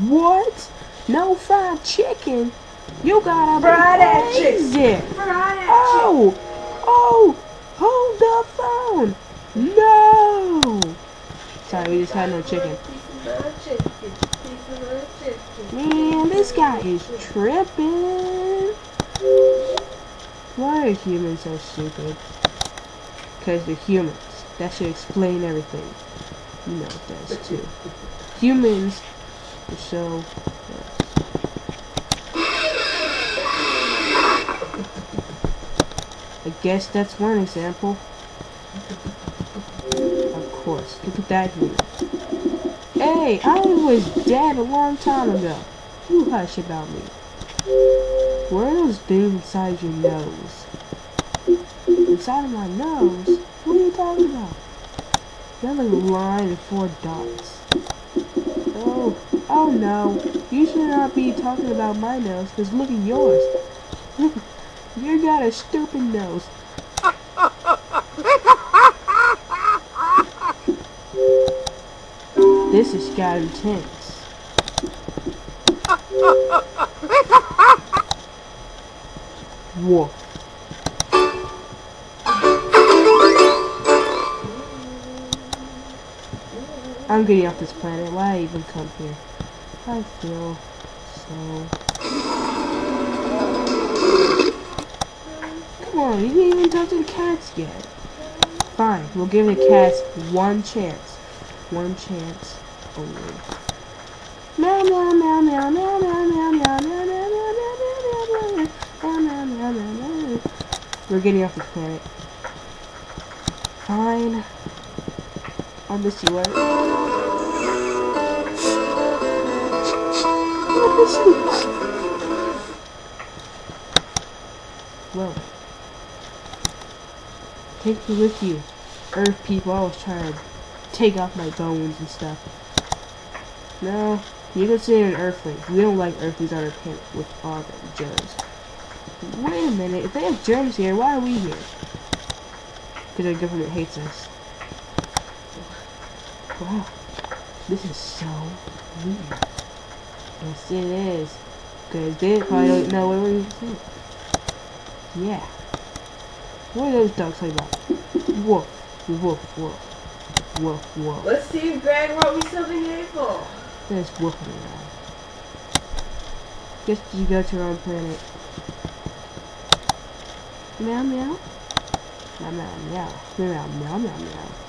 What? No fried chicken? You gotta Fry be that crazy. chicken. Fry that Oh! Oh! Hold the phone! No! Sorry, we just had no chicken. Man, this guy is tripping. Why are humans so stupid? Because they're humans. That should explain everything. You know it does too. Humans are so... I guess that's one example. Of course. Look at that human. Hey, I was dead a long time ago. You hush about me. What are those things inside your nose? Inside of my nose? What are you talking about? You have like a line and 4 dots. Oh no. You should not be talking about my nose, because look at yours. You got a stupid nose. This is got intense. Woof. I'm getting off this planet. Why I even come here? I feel so... Come on, you didn't even talk to the cats yet. Fine, we'll give the cats one chance. One chance only. Meow meow meow meow meow meow meow meow meow meow meow meow meow meow. We're getting off this planet. Fine. I'll miss you, Art. Well, take me with you, Earth people. I was trying to take off my bones and stuff. No, you consider an Earthling. We don't like Earthlings on our planet with all the germs. Wait a minute, if they have germs here, why are we here? Because our government hates us. Wow, this is so weird. Yes, it is. Because they probably don't know what we're saying. Yeah. What are those dogs talking about? Woof, woof, woof. Woof, woof. Let's see if Greg wrote me something hateful. There's woofing around. Guess you go to your own planet. Meow meow. Meow meow meow. Meow meow meow meow.